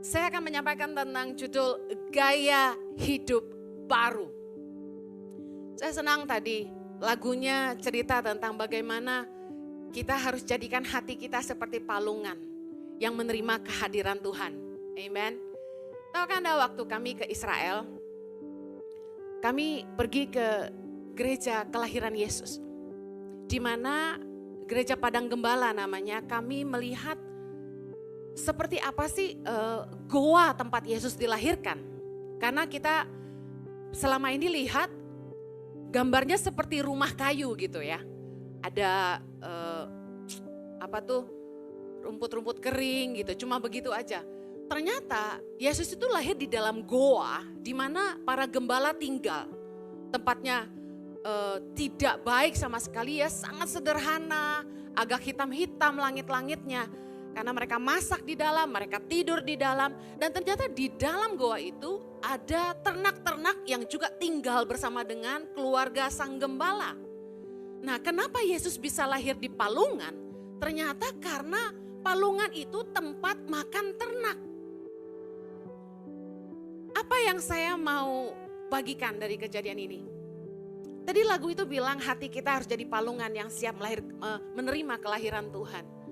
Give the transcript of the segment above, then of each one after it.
Saya akan menyampaikan tentang judul Gaya Hidup Baru. Saya senang tadi lagunya cerita tentang bagaimana kita harus jadikan hati kita seperti palungan yang menerima kehadiran Tuhan. Amen. Tahu kan ada waktu kami ke Israel, kami pergi ke gereja kelahiran Yesus. Di mana gereja Padang Gembala namanya, kami melihat seperti apa sih goa tempat Yesus dilahirkan. Karena kita selama ini lihat gambarnya seperti rumah kayu gitu ya. Ada rumput-rumput kering gitu, cuma begitu aja. Ternyata Yesus itu lahir di dalam goa di mana para gembala tinggal. Tempatnya tidak baik sama sekali ya, sangat sederhana, agak hitam-hitam langit-langitnya. Karena mereka masak di dalam, mereka tidur di dalam. Dan ternyata di dalam goa itu ada ternak-ternak yang juga tinggal bersama dengan keluarga sang gembala. Nah, kenapa Yesus bisa lahir di palungan? Ternyata karena palungan itu tempat makan ternak. Apa yang saya mau bagikan dari kejadian ini? Tadi lagu itu bilang hati kita harus jadi palungan yang siap menerima kelahiran Tuhan.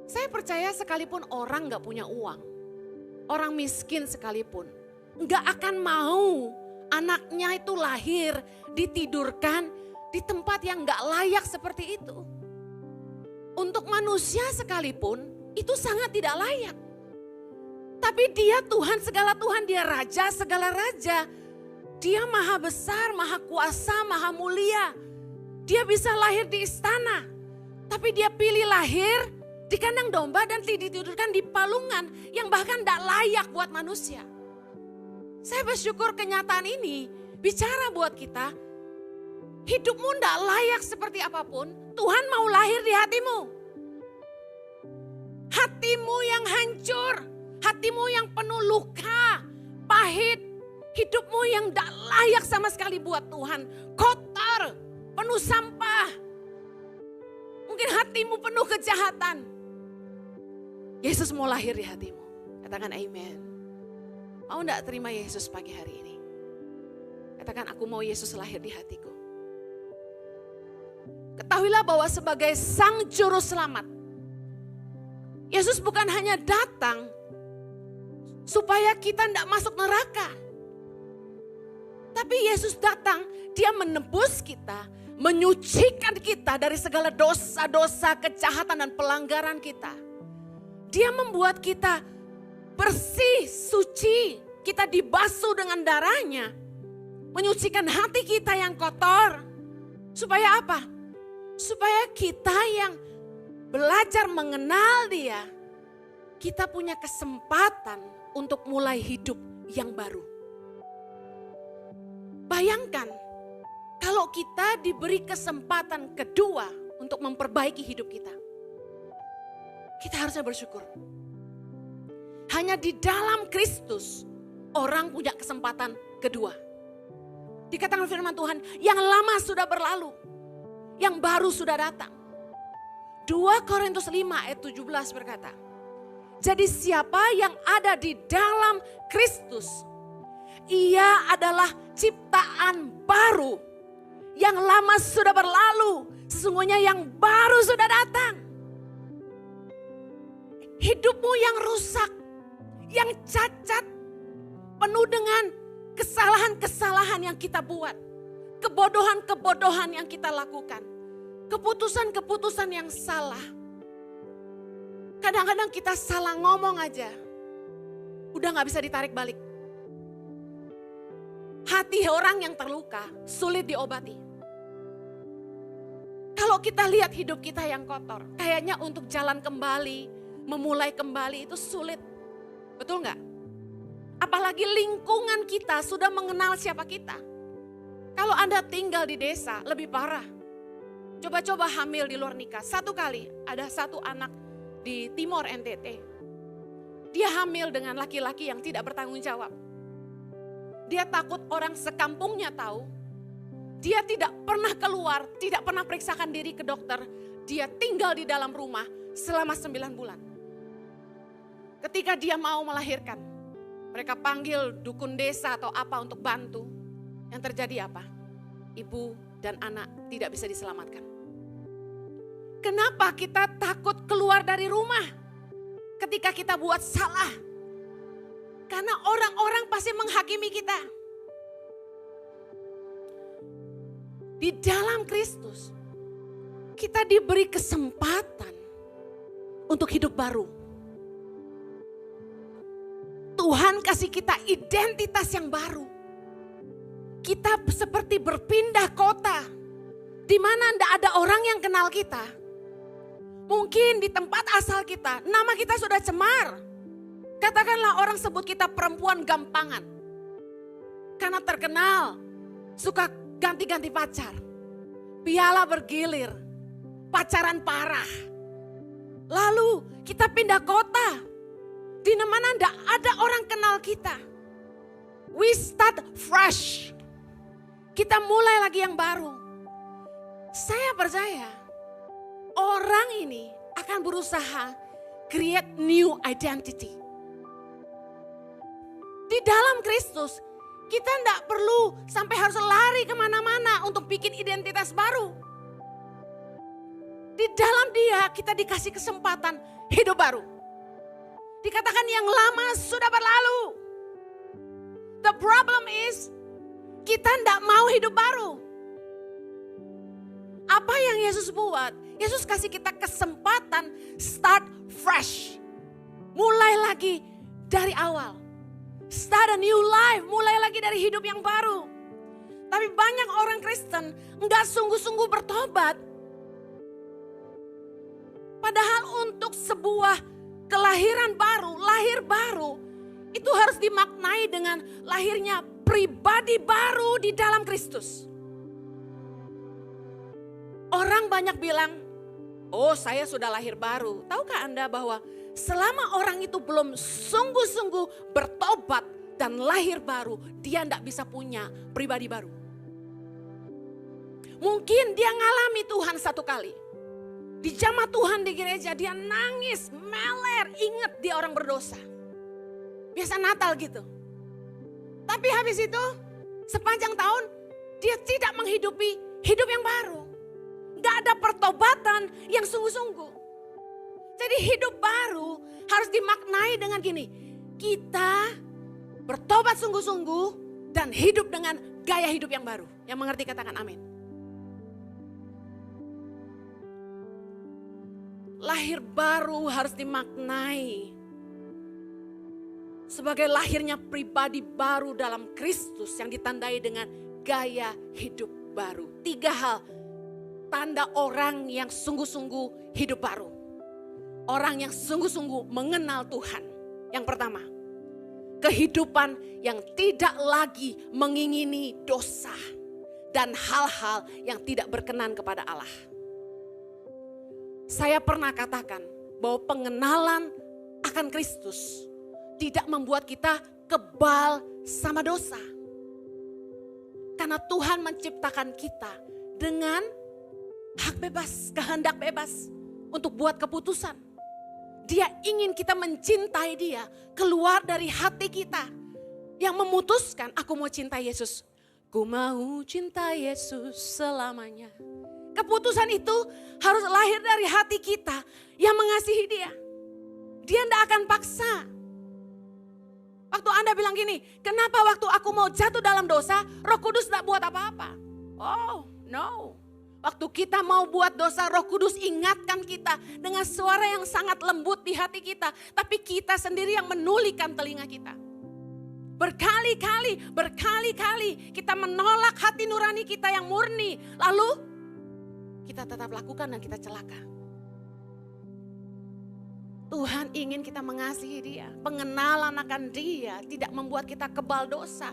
Saya percaya sekalipun orang gak punya uang, orang miskin sekalipun, gak akan mau anaknya itu lahir, ditidurkan di tempat yang gak layak seperti itu. Untuk manusia sekalipun itu sangat tidak layak. Tapi dia Tuhan segala Tuhan, dia Raja segala Raja. Dia maha besar, maha kuasa, maha mulia. Dia bisa lahir di istana, tapi dia pilih lahir di kandang domba dan ditidurkan di palungan yang bahkan tidak layak buat manusia. Saya bersyukur kenyataan ini bicara buat kita. Hidupmu tidak layak seperti apapun, Tuhan mau lahir di hatimu. Hatimu yang hancur, hatimu yang penuh luka, pahit, hidupmu yang tidak layak sama sekali buat Tuhan. Kotor, penuh sampah, mungkin hatimu penuh kejahatan. Yesus mau lahir di hatimu. Katakan amen. Mau enggak terima Yesus pagi hari ini? Katakan aku mau Yesus lahir di hatiku. Ketahuilah bahwa sebagai Sang Juru Selamat, Yesus bukan hanya datang supaya kita tidak masuk neraka. Tapi Yesus datang, dia menebus kita, menyucikan kita dari segala dosa-dosa, kejahatan dan pelanggaran kita. Dia membuat kita bersih, suci. Kita dibasuh dengan darahnya. Menyucikan hati kita yang kotor. Supaya apa? Supaya kita yang belajar mengenal dia, kita punya kesempatan untuk mulai hidup yang baru. Bayangkan, kalau kita diberi kesempatan kedua untuk memperbaiki hidup kita. Kita harusnya bersyukur. Hanya di dalam Kristus orang punya kesempatan kedua. Dikatakan firman Tuhan, yang lama sudah berlalu, yang baru sudah datang. 2 Korintus 5 ayat 17 berkata, jadi siapa yang ada di dalam Kristus, ia adalah ciptaan baru. Yang lama sudah berlalu, sesungguhnya yang baru sudah datang. Hidupmu yang rusak, yang cacat, penuh dengan kesalahan-kesalahan yang kita buat. Kebodohan-kebodohan yang kita lakukan. Keputusan-keputusan yang salah. Kadang-kadang kita salah ngomong aja. Udah gak bisa ditarik balik. Hati orang yang terluka sulit diobati. Kalau kita lihat hidup kita yang kotor, kayaknya untuk jalan kembali, memulai kembali itu sulit. Betul nggak? Apalagi lingkungan kita sudah mengenal siapa kita. Kalau Anda tinggal di desa lebih parah. Coba-coba hamil di luar nikah. Satu kali ada satu anak di Timor NTT. Dia hamil dengan laki-laki yang tidak bertanggung jawab. Dia takut orang sekampungnya tahu. Dia tidak pernah keluar, tidak pernah periksakan diri ke dokter. Dia tinggal di dalam rumah selama 9 bulan. ketika dia mau melahirkan, mereka panggil dukun desa atau apa untuk bantu. Yang terjadi apa? Ibu dan anak tidak bisa diselamatkan. Kenapa kita takut keluar dari rumah ketika kita buat salah? Karena orang-orang pasti menghakimi kita. Di dalam Kristus, kita diberi kesempatan untuk hidup baru. Tuhan kasih kita identitas yang baru. Kita seperti berpindah kota, di mana tidak ada orang yang kenal kita. Mungkin di tempat asal kita, nama kita sudah cemar. Katakanlah orang sebut kita perempuan gampangan. Karena terkenal, suka ganti-ganti pacar. Piala bergilir, pacaran parah. Lalu kita pindah kota, di mana tidak ada orang kenal kita. We start fresh. Kita mulai lagi yang baru. Saya percaya orang ini akan berusaha create new identity. Di dalam Kristus, kita tidak perlu sampai harus lari kemana-mana untuk bikin identitas baru. Di dalam Dia kita dikasih kesempatan hidup baru. Dikatakan yang lama sudah berlalu. The problem is kita tidak mau hidup baru. Apa yang Yesus buat? Yesus kasih kita kesempatan start fresh. Mulai lagi dari awal. Start a new life, mulai lagi dari hidup yang baru. Tapi banyak orang Kristen enggak sungguh-sungguh bertobat. Padahal untuk sebuah kelahiran baru, lahir baru, itu harus dimaknai dengan lahirnya pribadi baru di dalam Kristus. Orang banyak bilang, oh saya sudah lahir baru. Tahukah Anda bahwa selama orang itu belum sungguh-sungguh bertobat dan lahir baru, dia tidak bisa punya pribadi baru. Mungkin dia ngalami Tuhan satu kali. Di jamaah Tuhan di gereja dia nangis, meler, ingat dia orang berdosa. Biasa Natal gitu. Tapi habis itu sepanjang tahun dia tidak menghidupi hidup yang baru. Gak ada pertobatan yang sungguh-sungguh. Jadi hidup baru harus dimaknai dengan gini. Kita bertobat sungguh-sungguh dan hidup dengan gaya hidup yang baru. Yang mengerti katakan amin. Lahir baru harus dimaknai sebagai lahirnya pribadi baru dalam Kristus yang ditandai dengan gaya hidup baru. 3 hal tanda orang yang sungguh-sungguh hidup baru. Orang yang sungguh-sungguh mengenal Tuhan. Yang pertama, kehidupan yang tidak lagi mengingini dosa dan hal-hal yang tidak berkenan kepada Allah. Saya pernah katakan bahwa pengenalan akan Kristus tidak membuat kita kebal sama dosa. Karena Tuhan menciptakan kita dengan hak bebas, kehendak bebas untuk buat keputusan. Dia ingin kita mencintai Dia keluar dari hati kita yang memutuskan aku mau cintai Yesus. Ku mau cintai Yesus selamanya. Keputusan itu harus lahir dari hati kita yang mengasihi Dia. Dia tidak akan paksa. Waktu Anda bilang gini, kenapa waktu aku mau jatuh dalam dosa, Roh Kudus tidak buat apa-apa? Oh, no. Waktu kita mau buat dosa, Roh Kudus ingatkan kita dengan suara yang sangat lembut di hati kita. Tapi kita sendiri yang menulikan telinga kita. Berkali-kali kita menolak hati nurani kita yang murni. Lalu kita tetap lakukan dan kita celaka. Tuhan ingin kita mengasihi Dia. Pengenalan akan Dia tidak membuat kita kebal dosa.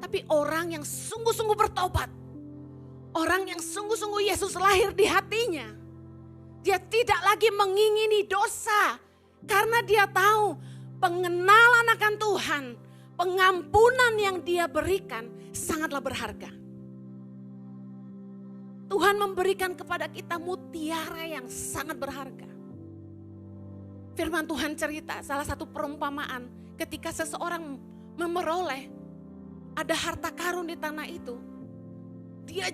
Tapi orang yang sungguh-sungguh bertobat. Orang yang sungguh-sungguh Yesus lahir di hatinya. Dia tidak lagi mengingini dosa. Karena dia tahu pengenalan akan Tuhan. Pengampunan yang Dia berikan sangatlah berharga. Tuhan memberikan kepada kita mutiara yang sangat berharga. Firman Tuhan cerita salah satu perumpamaan ketika seseorang memperoleh ada harta karun di tanah itu. Dia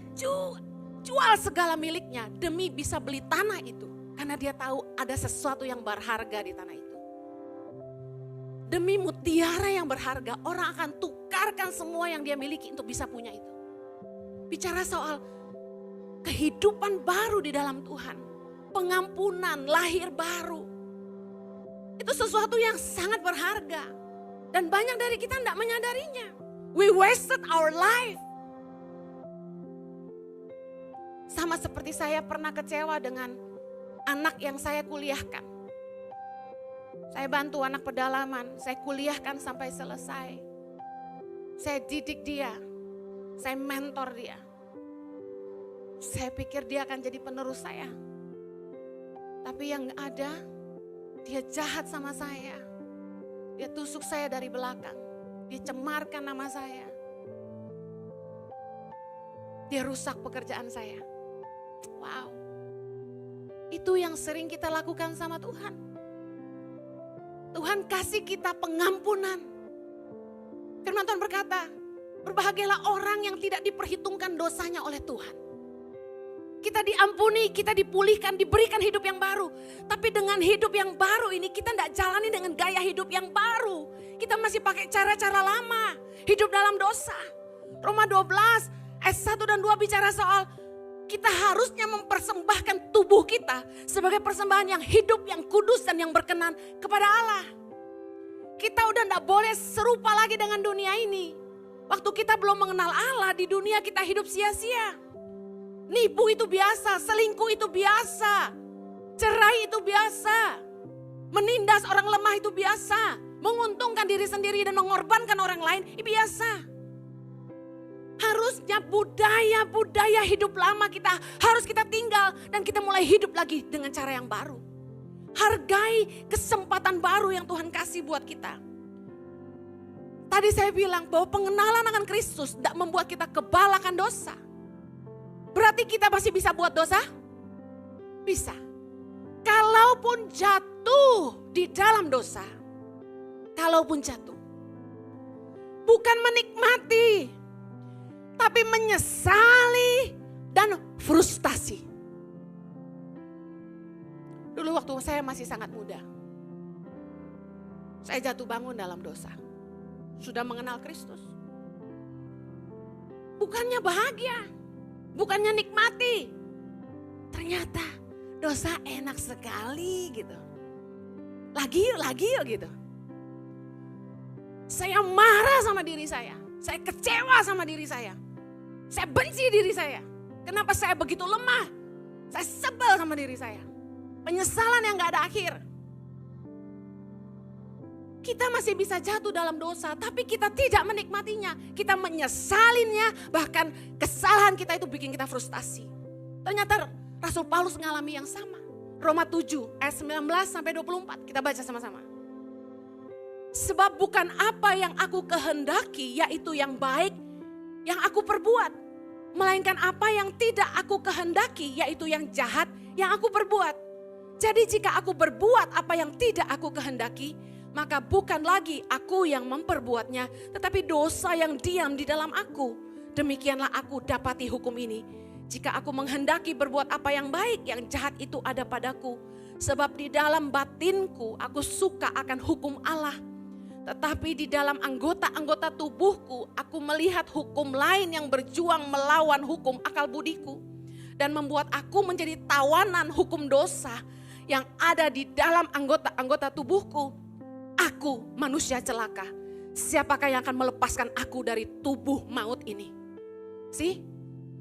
jual segala miliknya demi bisa beli tanah itu. Karena dia tahu ada sesuatu yang berharga di tanah itu. Demi mutiara yang berharga, orang akan tukarkan semua yang dia miliki untuk bisa punya itu. Bicara soal kehidupan baru di dalam Tuhan. Pengampunan, lahir baru. Itu sesuatu yang sangat berharga. Dan banyak dari kita tidak menyadarinya. We wasted our life. Sama seperti saya pernah kecewa dengan anak yang saya kuliahkan. Saya bantu anak pedalaman, saya kuliahkan sampai selesai. Saya didik dia, saya mentor dia. Saya pikir dia akan jadi penerus saya. Tapi yang ada, dia jahat sama saya. Dia tusuk saya dari belakang. Dia cemarkan nama saya. Dia rusak pekerjaan saya. Wow. Itu yang sering kita lakukan sama Tuhan. Tuhan kasih kita pengampunan. Firman Tuhan berkata, berbahagialah orang yang tidak diperhitungkan dosanya oleh Tuhan. Kita diampuni, kita dipulihkan, diberikan hidup yang baru. Tapi dengan hidup yang baru ini kita tidak jalani dengan gaya hidup yang baru. Kita masih pakai cara-cara lama, hidup dalam dosa. Roma 12 ayat 1 dan 2 bicara soal kita harusnya mempersembahkan tubuh kita sebagai persembahan yang hidup, yang kudus dan yang berkenan kepada Allah. Kita udah tidak boleh serupa lagi dengan dunia ini. Waktu kita belum mengenal Allah, di dunia kita hidup sia-sia. Nipu itu biasa, selingkuh itu biasa, cerai itu biasa, menindas orang lemah itu biasa, menguntungkan diri sendiri dan mengorbankan orang lain itu biasa. Harusnya budaya hidup lama kita harus kita tinggal dan kita mulai hidup lagi dengan cara yang baru. Hargai kesempatan baru yang Tuhan kasih buat kita. Tadi saya bilang bahwa pengenalan akan Kristus tidak membuat kita kebal akan dosa. Berarti kita masih bisa buat dosa? Bisa. Kalaupun jatuh di dalam dosa, kalaupun jatuh, bukan menikmati, tapi menyesali dan frustasi. Dulu waktu saya masih sangat muda, saya jatuh bangun dalam dosa. Sudah mengenal Kristus. Bukannya bahagia, bukannya nikmati. Ternyata dosa enak sekali gitu. Lagi yuk gitu. Saya marah sama diri saya kecewa sama diri saya benci diri saya. Kenapa saya begitu lemah? Saya sebel sama diri saya. Penyesalan yang gak ada akhir. Kita masih bisa jatuh dalam dosa, tapi kita tidak menikmatinya. Kita menyesalinya, bahkan kesalahan kita itu bikin kita frustasi. Ternyata Rasul Paulus mengalami yang sama. Roma 7 ayat 19 sampai 24, kita baca sama-sama. Sebab bukan apa yang aku kehendaki, yaitu yang baik, yang aku perbuat. Melainkan apa yang tidak aku kehendaki, yaitu yang jahat, yang aku perbuat. Jadi jika aku berbuat apa yang tidak aku kehendaki, maka bukan lagi aku yang memperbuatnya, tetapi dosa yang diam di dalam aku. Demikianlah aku dapati hukum ini. Jika aku menghendaki berbuat apa yang baik, yang jahat itu ada padaku. Sebab di dalam batinku aku suka akan hukum Allah. Tetapi di dalam anggota-anggota tubuhku aku melihat hukum lain yang berjuang melawan hukum akal budiku. Dan membuat aku menjadi tawanan hukum dosa yang ada di dalam anggota-anggota tubuhku. Aku manusia celaka. Siapakah yang akan melepaskan aku dari tubuh maut ini?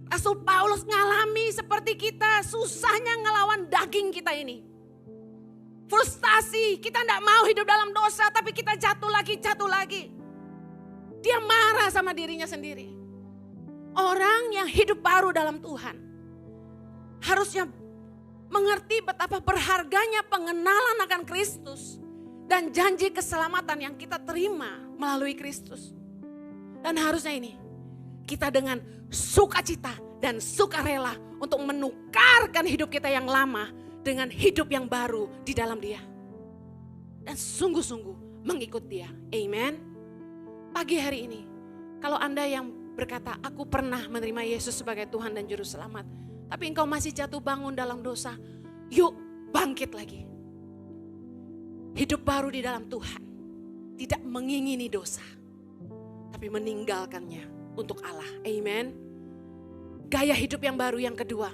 Rasul Paulus ngalami seperti kita. Susahnya ngelawan daging kita ini. Frustasi, kita tidak mau hidup dalam dosa, tapi kita jatuh lagi. Dia marah sama dirinya sendiri. Orang yang hidup baru dalam Tuhan harusnya mengerti betapa berharganya pengenalan akan Kristus dan janji keselamatan yang kita terima melalui Kristus. Dan harusnya ini, kita dengan sukacita dan sukarela untuk menukarkan hidup kita yang lama dengan hidup yang baru di dalam Dia. dan sungguh-sungguh mengikut dia. Amen. Pagi hari ini, kalau Anda yang berkata, aku pernah menerima Yesus sebagai Tuhan dan Juru Selamat, tapi engkau masih jatuh bangun dalam dosa, yuk bangkit lagi. Hidup baru di dalam Tuhan, tidak mengingini dosa, tapi meninggalkannya untuk Allah. Amen. Gaya hidup yang baru yang kedua,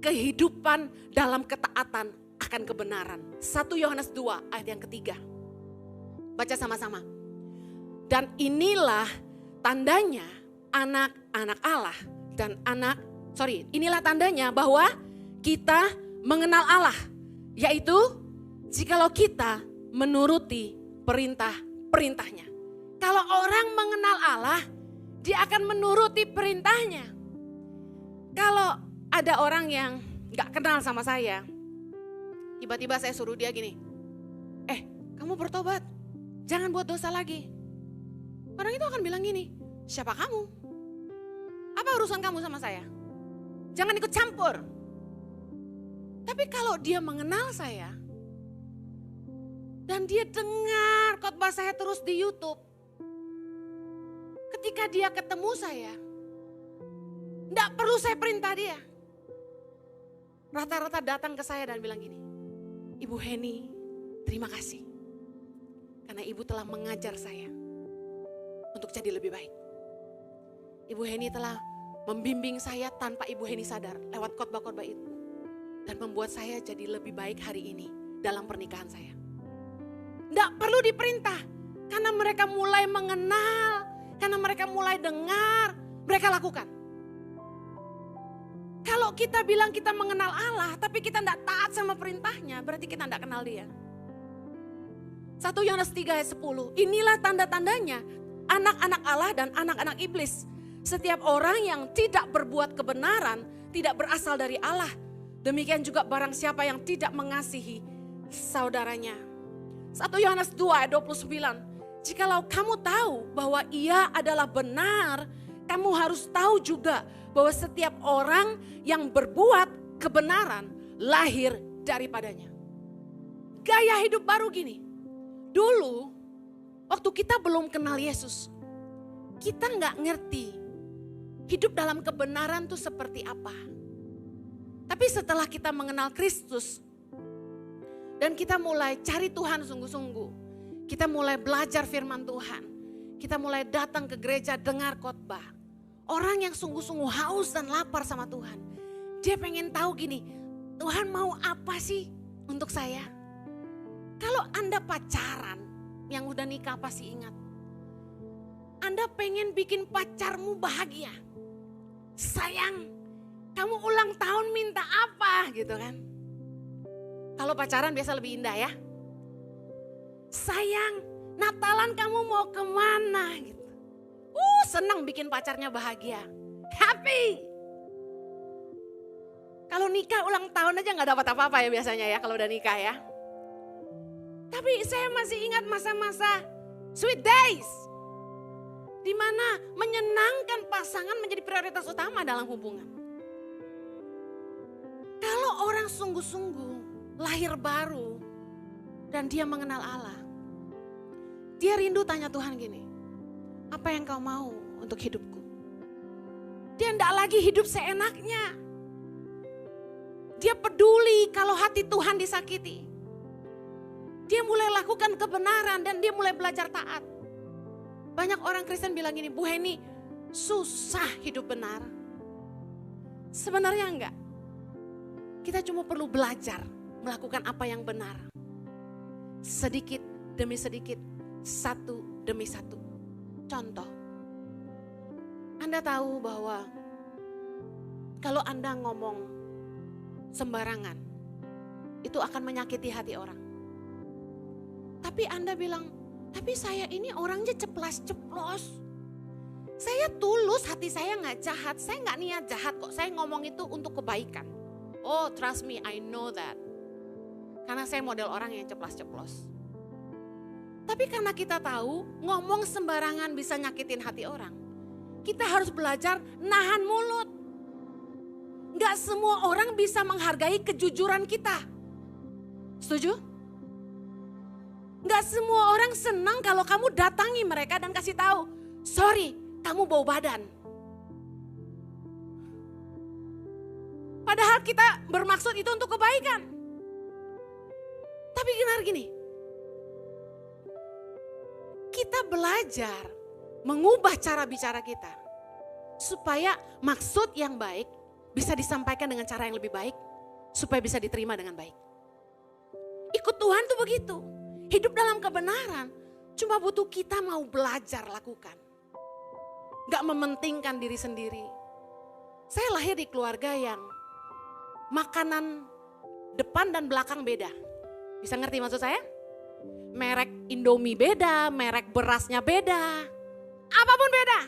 kehidupan dalam ketaatan akan kebenaran. 1 Yohanes 2 ayat yang ketiga. Baca sama-sama. Dan inilah tandanya anak-anak Allah dan inilah tandanya bahwa kita mengenal Allah, yaitu jikalau kita menuruti perintah-perintahnya. Kalau orang mengenal Allah, dia akan menuruti perintahnya. Kalau ada orang yang gak kenal sama saya, tiba-tiba saya suruh dia gini, kamu bertobat, jangan buat dosa lagi. Orang itu akan bilang gini, siapa kamu? Apa urusan kamu sama saya? Jangan ikut campur. Tapi kalau dia mengenal saya, dan dia dengar khotbah saya terus di YouTube, ketika dia ketemu saya, enggak perlu saya perintah dia. Rata-rata datang ke saya dan bilang gini, Ibu Heni, terima kasih. Karena Ibu telah mengajar saya untuk jadi lebih baik. Ibu Heni telah membimbing saya tanpa Ibu Heni sadar lewat khotbah-khotbah itu. Dan membuat saya jadi lebih baik hari ini dalam pernikahan saya. Enggak perlu diperintah, karena mereka mulai mengenal, karena mereka mulai dengar, mereka lakukan. Kalau kita bilang kita mengenal Allah, tapi kita enggak taat sama perintahnya, berarti kita enggak kenal dia. 1 Yohanes 3 ayat 10, inilah tanda-tandanya anak-anak Allah dan anak-anak iblis. Setiap orang yang tidak berbuat kebenaran, tidak berasal dari Allah. Demikian juga barang siapa yang tidak mengasihi saudaranya. 1 Yohanes 2 ayat 29. Jikalau kamu tahu bahwa ia adalah benar, kamu harus tahu juga bahwa setiap orang yang berbuat kebenaran lahir daripadanya. Gaya hidup baru gini. Dulu waktu kita belum kenal Yesus, kita nggak ngerti hidup dalam kebenaran itu seperti apa. Tapi setelah kita mengenal Kristus dan kita mulai cari Tuhan sungguh-sungguh, kita mulai belajar firman Tuhan, kita mulai datang ke gereja dengar khotbah. Orang yang sungguh-sungguh haus dan lapar sama Tuhan, dia pengen tahu gini, Tuhan mau apa sih untuk saya? Kalau Anda pacaran, yang udah nikah pasti ingat, Anda pengen bikin pacarmu bahagia. Sayang, kamu ulang tahun minta apa gitu kan. Kalau pacaran biasa lebih indah ya. Sayang, Natalan kamu mau kemana gitu. Senang bikin pacarnya bahagia. Happy. Kalau nikah ulang tahun aja gak dapat apa-apa ya biasanya ya kalau udah nikah ya. Tapi saya masih ingat masa-masa sweet days. Di mana menyenangkan pasangan menjadi prioritas utama dalam hubungan. Kalau orang sungguh-sungguh lahir baru dan dia mengenal Allah, dia rindu tanya Tuhan gini, apa yang kau mau untuk hidupku? Dia enggak lagi hidup seenaknya. Dia peduli kalau hati Tuhan disakiti. Dia mulai lakukan kebenaran dan dia mulai belajar taat. Banyak orang Kristen bilang gini, Bu Heni, susah hidup benar. Sebenarnya enggak. Kita cuma perlu belajar melakukan apa yang benar. Sedikit demi sedikit, satu demi satu. Contoh, Anda tahu bahwa kalau Anda ngomong sembarangan, itu akan menyakiti hati orang. Tapi Anda bilang, tapi saya ini orangnya ceplas-ceplos. Saya tulus, hati saya gak jahat, saya gak niat jahat kok, saya ngomong itu untuk kebaikan. Oh trust me, I know that. Karena saya model orang yang ceplas-ceplos. Tapi karena kita tahu ngomong sembarangan bisa nyakitin hati orang, kita harus belajar nahan mulut. Gak semua orang bisa menghargai kejujuran kita. Setuju? Gak semua orang senang kalau kamu datangi mereka dan kasih tahu, sorry, kamu bau badan. Padahal kita bermaksud itu untuk kebaikan. Tapi benar gini, kita belajar mengubah cara bicara kita. Supaya maksud yang baik bisa disampaikan dengan cara yang lebih baik. Supaya bisa diterima dengan baik. Ikut Tuhan tuh begitu. Hidup dalam kebenaran cuma butuh kita mau belajar lakukan. Gak mementingkan diri sendiri. Saya lahir di keluarga yang makanan depan dan belakang beda. Bisa ngerti maksud saya? Merek Indomie beda, merek berasnya beda. Apapun beda.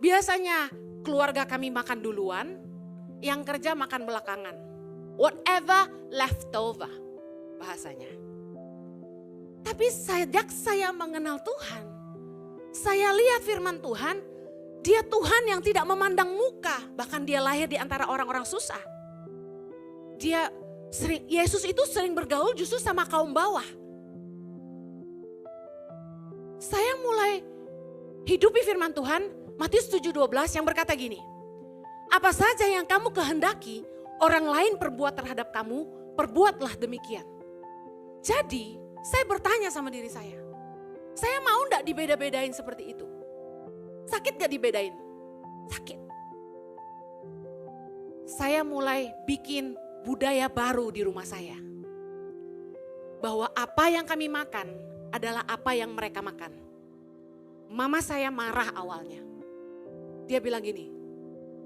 Biasanya keluarga kami makan duluan, yang kerja makan belakangan. Whatever leftover bahasanya. Tapi sejak saya mengenal Tuhan, saya lihat firman Tuhan, dia Tuhan yang tidak memandang muka, bahkan dia lahir di antara orang-orang susah. Yesus itu sering bergaul justru sama kaum bawah. Saya mulai hidupi firman Tuhan, Matius 7:12 yang berkata gini, apa saja yang kamu kehendaki orang lain perbuat terhadap kamu, perbuatlah demikian. Jadi saya bertanya sama diri saya mau enggak dibeda-bedain seperti itu? Sakit gak dibedain? Sakit. Saya mulai bikin budaya baru di rumah saya. Bahwa apa yang kami makan adalah apa yang mereka makan. Mama saya marah awalnya. Dia bilang gini,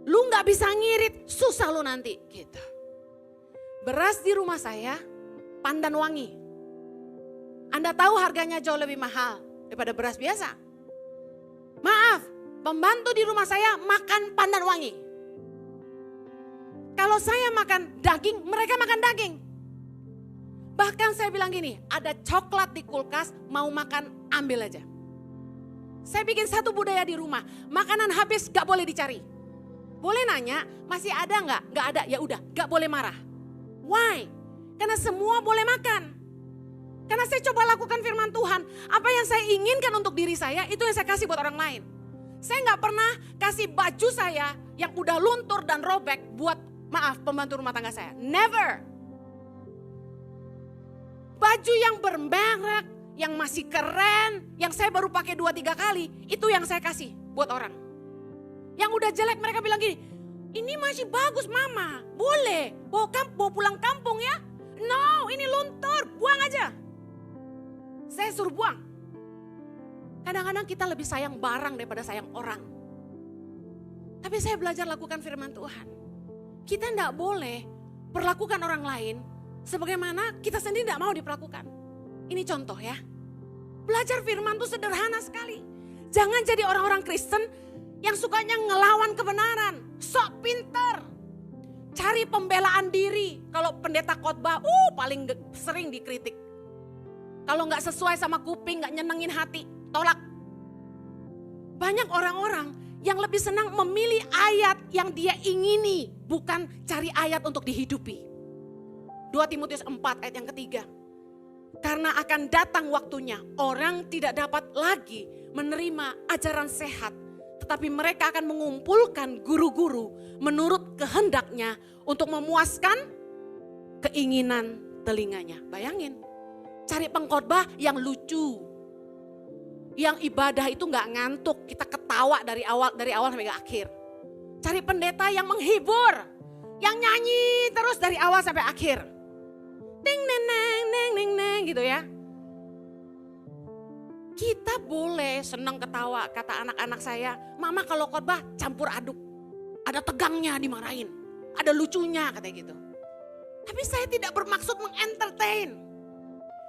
lu gak bisa ngirit, susah lu nanti. Gitu. Beras di rumah saya, pandan wangi. Anda tahu harganya jauh lebih mahal daripada beras biasa. Maaf, pembantu di rumah saya makan pandan wangi. Kalau saya makan daging, mereka makan daging. Bahkan saya bilang gini, ada coklat di kulkas, mau makan ambil aja. Saya bikin satu budaya di rumah, makanan habis gak boleh dicari. Boleh nanya, masih ada gak? Gak ada, ya udah, gak boleh marah. Why? Karena semua boleh makan. Karena saya coba lakukan firman Tuhan, apa yang saya inginkan untuk diri saya, itu yang saya kasih buat orang lain. Saya gak pernah kasih baju saya yang udah luntur dan robek buat, maaf, pembantu rumah tangga saya. Never. Baju yang bermerek, yang masih keren, yang saya baru pakai 2-3 kali, itu yang saya kasih buat orang. Yang udah jelek mereka bilang gini, ini masih bagus mama, boleh bawa pulang kampung ya. No, ini luntur, buang aja. Saya suruh buang. Kadang-kadang kita lebih sayang barang daripada sayang orang. Tapi saya belajar lakukan firman Tuhan. Kita tidak boleh perlakukan orang lain sebagaimana kita sendiri tidak mau diperlakukan. Ini contoh ya. Belajar firman itu sederhana sekali. Jangan jadi orang-orang Kristen yang sukanya ngelawan kebenaran. Sok pinter. Cari pembelaan diri. Kalau pendeta khotbah, paling sering dikritik. Kalau nggak sesuai sama kuping, nggak nyenengin hati, tolak. Banyak orang-orang yang lebih senang memilih ayat yang dia ingini, bukan cari ayat untuk dihidupi. 2 Timotius 4 ayat yang ketiga. Karena akan datang waktunya, orang tidak dapat lagi menerima ajaran sehat, tetapi mereka akan mengumpulkan guru-guru menurut kehendaknya untuk memuaskan keinginan telinganya. Bayangin. Cari pengkhotbah yang lucu. Yang ibadah itu gak ngantuk, kita ketawa dari awal sampai akhir. Cari pendeta yang menghibur, yang nyanyi terus dari awal sampai akhir. Ding neng neng neng neng neng gitu ya. Kita boleh senang ketawa, kata anak-anak saya, mama kalau khotbah campur aduk. Ada tegangnya dimarahin, ada lucunya katanya gitu. Tapi saya tidak bermaksud mengentertain.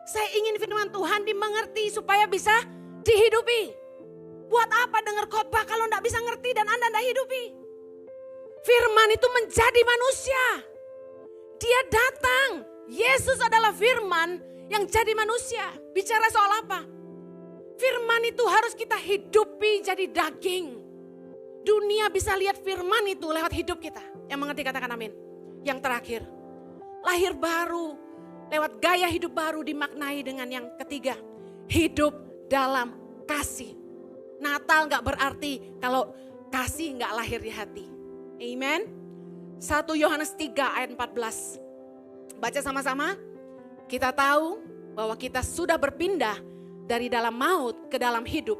Saya ingin firman Tuhan dimengerti supaya bisa dihidupi. Buat apa dengar khotbah kalau enggak bisa ngerti dan Anda enggak hidupi? Firman itu menjadi manusia. Dia datang. Yesus adalah firman yang jadi manusia. Bicara soal apa? Firman itu harus kita hidupi jadi daging. Dunia bisa lihat firman itu lewat hidup kita. Yang mengerti katakan amin. Yang terakhir, lahir baru lewat gaya hidup baru dimaknai dengan yang ketiga, hidup dalam kasih. Natal gak berarti kalau kasih gak lahir di hati. Amen. 1 Yohanes 3 ayat 14. Baca sama-sama. Kita tahu bahwa kita sudah berpindah dari dalam maut ke dalam hidup.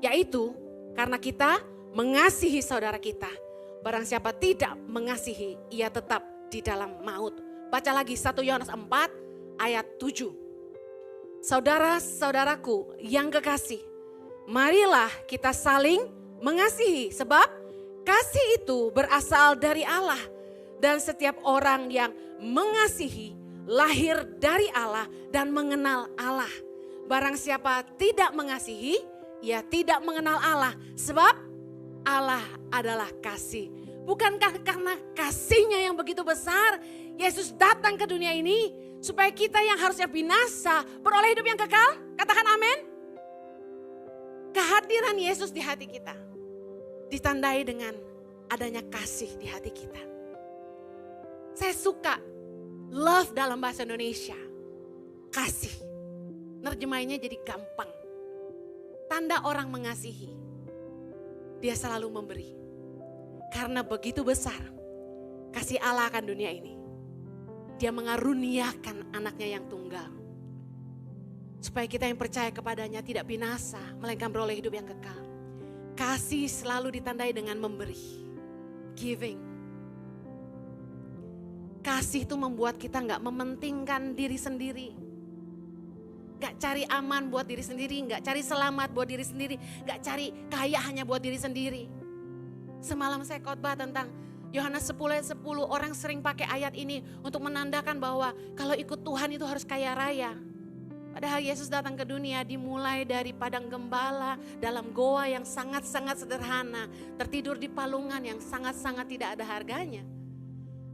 Yaitu karena kita mengasihi saudara kita. Barang siapa tidak mengasihi, ia tetap di dalam maut. Baca lagi 1 Yohanes 4 ayat 7. Saudara-saudaraku yang kekasih, marilah kita saling mengasihi. Sebab kasih itu berasal dari Allah. Dan setiap orang yang mengasihi lahir dari Allah dan mengenal Allah. Barang siapa tidak mengasihi, ia tidak mengenal Allah. Sebab Allah adalah kasih. Bukankah karena kasihnya yang begitu besar, Yesus datang ke dunia ini supaya kita yang harusnya binasa beroleh hidup yang kekal? Katakan amin. Kehadiran Yesus di hati kita ditandai dengan adanya kasih di hati kita. Saya suka love dalam bahasa Indonesia. Kasih. Nerjemahinnya jadi gampang. Tanda orang mengasihi. Dia selalu memberi. Karena begitu besar kasih Allah akan dunia ini. Dia mengaruniakan anaknya yang tunggal. Supaya kita yang percaya kepadanya tidak binasa, melainkan beroleh hidup yang kekal. Kasih selalu ditandai dengan memberi. Giving. Kasih itu membuat kita gak mementingkan diri sendiri. Gak cari aman buat diri sendiri, gak cari selamat buat diri sendiri, gak cari kaya hanya buat diri sendiri. Semalam saya khotbah tentang Yohanes 10 ayat 10, orang sering pakai ayat ini untuk menandakan bahwa kalau ikut Tuhan itu harus kaya raya. Padahal Yesus datang ke dunia dimulai dari padang gembala dalam goa yang sangat-sangat sederhana, tertidur di palungan yang sangat-sangat tidak ada harganya.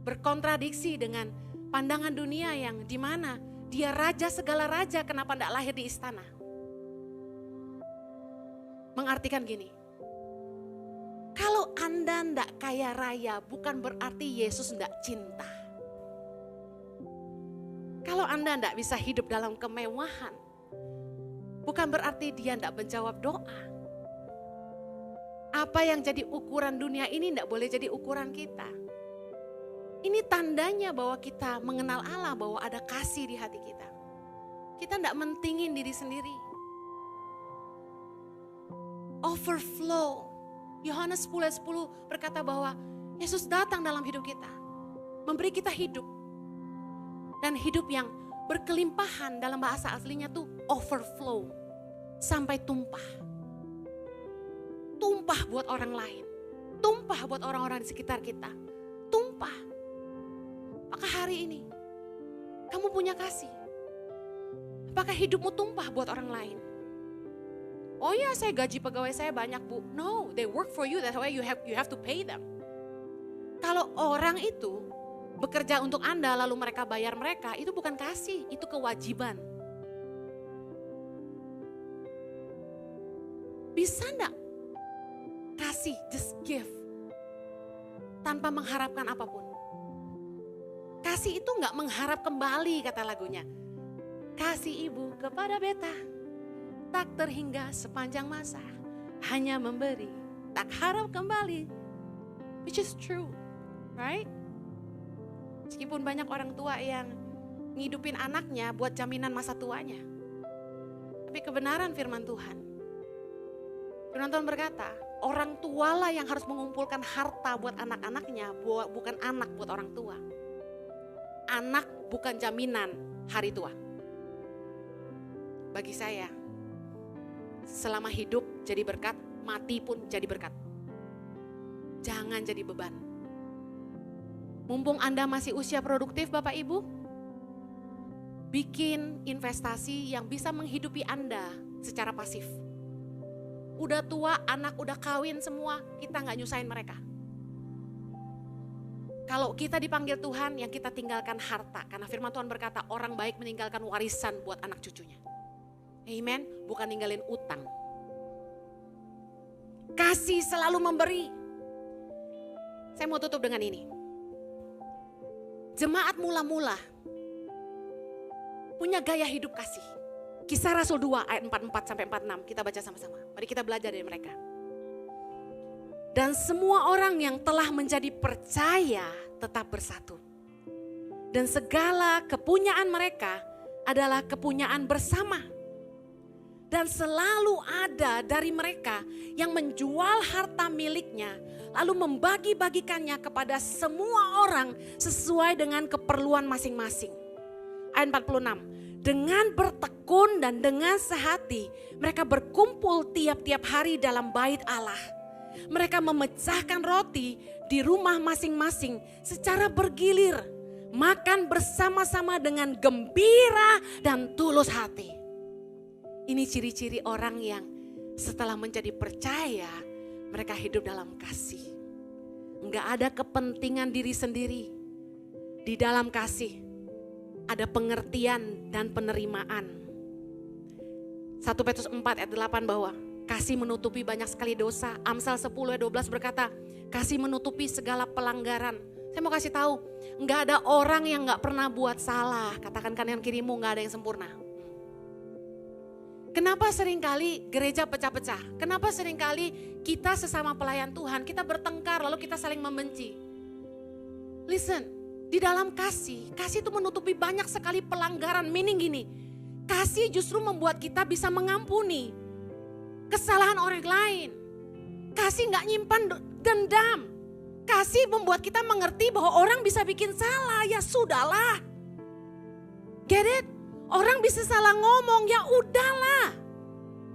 Berkontradiksi dengan pandangan dunia yang dimana dia raja segala raja, kenapa tidak lahir di istana? Mengartikan gini, kalau Anda tidak kaya raya bukan berarti Yesus tidak cinta. Kalau Anda tidak bisa hidup dalam kemewahan, bukan berarti dia tidak menjawab doa. Apa yang jadi ukuran dunia ini tidak boleh jadi ukuran kita. Ini tandanya bahwa kita mengenal Allah, bahwa ada kasih di hati kita. Kita tidak mentingin diri sendiri. Overflow. Yohanes 10 ayat 10 berkata bahwa Yesus datang dalam hidup kita. Memberi kita hidup. Dan hidup yang berkelimpahan dalam bahasa aslinya tuh overflow. Sampai tumpah. Tumpah buat orang lain. Tumpah buat orang-orang di sekitar kita. Tumpah. Maka hari ini kamu punya kasih. Apakah hidupmu tumpah buat orang lain? Oh ya, saya gaji pegawai saya banyak, Bu. No, they work for you, that's why you have to pay them. Kalau orang itu bekerja untuk Anda lalu mereka bayar mereka, itu bukan kasih, itu kewajiban. Bisa enggak kasih, just give, tanpa mengharapkan apapun? Kasih itu enggak mengharap kembali, kata lagunya. Kasih ibu kepada beta, tak terhingga sepanjang masa, hanya memberi, tak harap kembali. Which is true, right? Meskipun banyak orang tua yang ngidupin anaknya buat jaminan masa tuanya. Tapi kebenaran firman Tuhan. Firman Tuhan berkata, orang tualah yang harus mengumpulkan harta buat anak-anaknya, bukan anak buat orang tua. Anak bukan jaminan hari tua. Bagi saya, selama hidup jadi berkat, mati pun jadi berkat. Jangan jadi beban. Mumpung Anda masih usia produktif Bapak Ibu, bikin investasi yang bisa menghidupi Anda secara pasif. Udah tua, anak udah kawin semua, kita gak nyusahin mereka. Kalau kita dipanggil Tuhan, yang kita tinggalkan harta. Karena firman Tuhan berkata, orang baik meninggalkan warisan buat anak cucunya. Amen, bukan ninggalin utang. Kasih selalu memberi. Saya mau tutup dengan ini. Jemaat mula-mula punya gaya hidup kasih. Kisah Rasul 2 ayat 44 sampai 46, kita baca sama-sama. Mari kita belajar dari mereka. Dan semua orang yang telah menjadi percaya tetap bersatu. Dan segala kepunyaan mereka adalah kepunyaan bersama. Dan selalu ada dari mereka yang menjual harta miliknya, lalu membagi-bagikannya kepada semua orang sesuai dengan keperluan masing-masing. Ayat 46, dengan bertekun dan dengan sehati mereka berkumpul tiap-tiap hari dalam bait Allah. Mereka memecahkan roti di rumah masing-masing secara bergilir, makan bersama-sama dengan gembira dan tulus hati. Ini ciri-ciri orang yang setelah menjadi percaya, mereka hidup dalam kasih. Enggak ada kepentingan diri sendiri. Di dalam kasih ada pengertian dan penerimaan. 1 Petrus 4 ayat 8 bahwa kasih menutupi banyak sekali dosa. Amsal 10 ayat 12 berkata, kasih menutupi segala pelanggaran. Saya mau kasih tahu, enggak ada orang yang enggak pernah buat salah. Katakan kanan kirimu, enggak ada yang sempurna. Kenapa seringkali gereja pecah-pecah? Kenapa seringkali kita sesama pelayan Tuhan, kita bertengkar lalu kita saling membenci? Listen, di dalam kasih itu menutupi banyak sekali pelanggaran. Meaning gini, kasih justru membuat kita bisa mengampuni kesalahan orang lain. Kasih gak nyimpan dendam. Kasih membuat kita mengerti bahwa orang bisa bikin salah, ya sudahlah. Get it? Orang bisa salah ngomong, ya udahlah.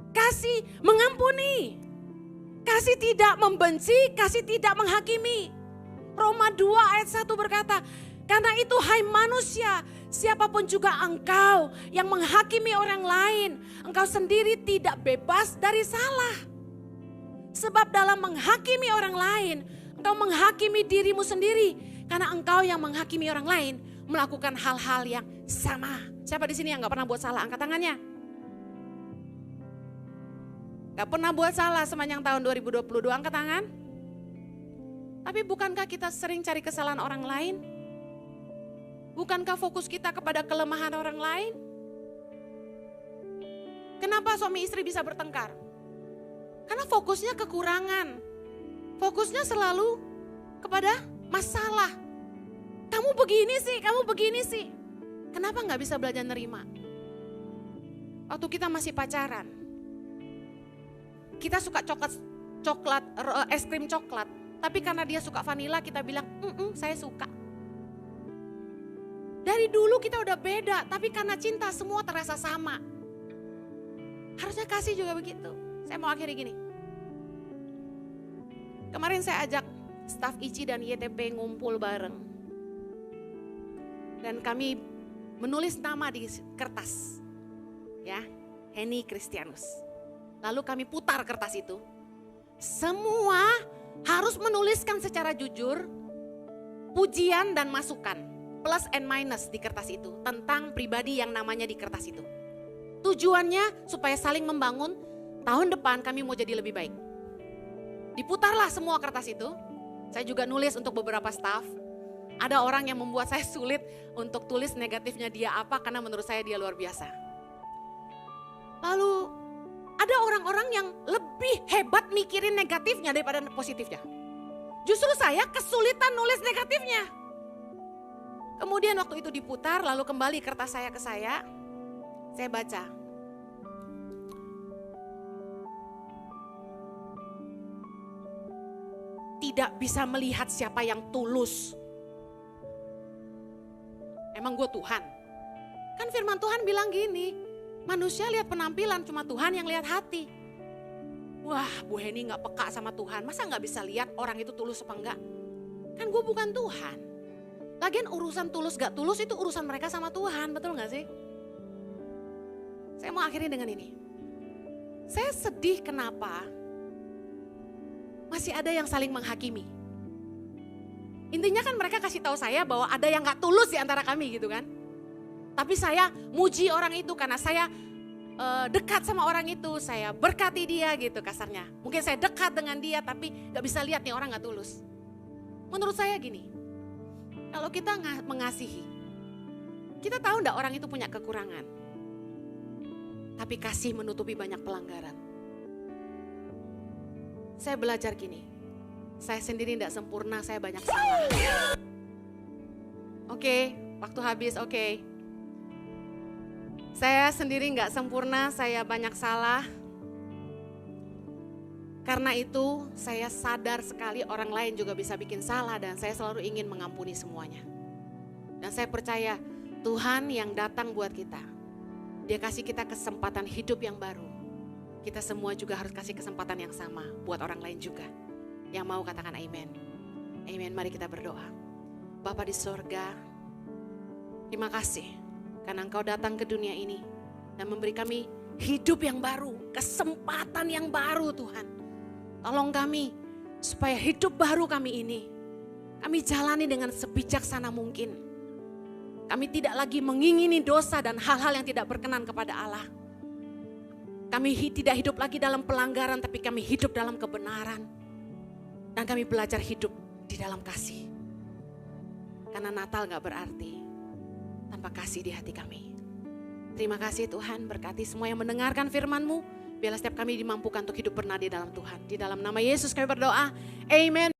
Kasih mengampuni. Kasih tidak membenci, kasih tidak menghakimi. Roma 2 ayat 1 berkata, karena itu hai manusia, siapapun juga engkau yang menghakimi orang lain, engkau sendiri tidak bebas dari salah. Sebab dalam menghakimi orang lain, engkau menghakimi dirimu sendiri. Karena engkau yang menghakimi orang lain melakukan hal-hal yang sama. Siapa di sini yang gak pernah buat salah? Angkat tangannya. Gak pernah buat salah sepanjang tahun 2022, angkat tangan. Tapi bukankah kita sering cari kesalahan orang lain? Bukankah fokus kita kepada kelemahan orang lain? Kenapa suami istri bisa bertengkar? Karena fokusnya kekurangan. Fokusnya selalu kepada masalah. Kamu begini sih, kamu begini sih. Kenapa gak bisa belajar nerima? Waktu kita masih pacaran, kita suka coklat, es krim coklat. Tapi karena dia suka vanila, kita bilang, saya suka. Dari dulu kita udah beda, tapi karena cinta semua terasa sama. Harusnya kasih juga begitu. Saya mau akhiri gini. Kemarin saya ajak staf ICI dan YTP ngumpul bareng. Dan kami menulis nama di kertas. Ya, Henny Christianus. Lalu kami putar kertas itu. Semua harus menuliskan secara jujur pujian dan masukan, plus and minus di kertas itu tentang pribadi yang namanya di kertas itu. Tujuannya supaya saling membangun, tahun depan kami mau jadi lebih baik. Diputarlah semua kertas itu. Saya juga nulis untuk beberapa staf. Ada orang yang membuat saya sulit untuk tulis negatifnya dia apa karena menurut saya dia luar biasa. Lalu ada orang-orang yang lebih hebat mikirin negatifnya daripada positifnya. Justru saya kesulitan nulis negatifnya. Kemudian waktu itu diputar lalu kembali kertas saya ke saya baca. Tidak bisa melihat siapa yang tulus. Emang gue Tuhan? Kan firman Tuhan bilang gini, manusia lihat penampilan, cuma Tuhan yang lihat hati. Wah, Bu Henny gak peka sama Tuhan, masa gak bisa lihat orang itu tulus apa enggak? Kan gue bukan Tuhan. Lagian urusan tulus gak tulus itu urusan mereka sama Tuhan, betul gak sih? Saya mau akhiri dengan ini. Saya sedih kenapa masih ada yang saling menghakimi. Intinya kan mereka kasih tahu saya bahwa ada yang gak tulus di antara kami gitu kan. Tapi saya muji orang itu karena saya dekat sama orang itu. Saya berkati dia gitu kasarnya. Mungkin saya dekat dengan dia tapi gak bisa lihat nih orang gak tulus. Menurut saya gini, kalau kita mengasihi, Kita tahu enggak orang itu punya kekurangan. Tapi kasih menutupi banyak pelanggaran. Saya belajar gini, saya sendiri tidak sempurna, saya banyak salah. Oke, waktu habis, oke. Saya sendiri nggak sempurna, saya banyak salah. Karena itu saya sadar sekali orang lain juga bisa bikin salah dan saya selalu ingin mengampuni semuanya. Dan saya percaya Tuhan yang datang buat kita, Dia kasih kita kesempatan hidup yang baru. Kita semua juga harus kasih kesempatan yang sama buat orang lain juga. Yang mau katakan amin. Amin, mari kita berdoa. Bapa di sorga, terima kasih karena Engkau datang ke dunia ini dan memberi kami hidup yang baru, kesempatan yang baru Tuhan. Tolong kami supaya hidup baru kami ini, kami jalani dengan sebijaksana mungkin. Kami tidak lagi mengingini dosa dan hal-hal yang tidak berkenan kepada Allah. Kami tidak hidup lagi dalam pelanggaran, tapi kami hidup dalam kebenaran. Dan kami belajar hidup di dalam kasih. Karena Natal gak berarti tanpa kasih di hati kami. Terima kasih Tuhan, berkati semua yang mendengarkan firman-Mu. Biarlah setiap kami dimampukan untuk hidup benar di dalam Tuhan. Di dalam nama Yesus kami berdoa. Amen.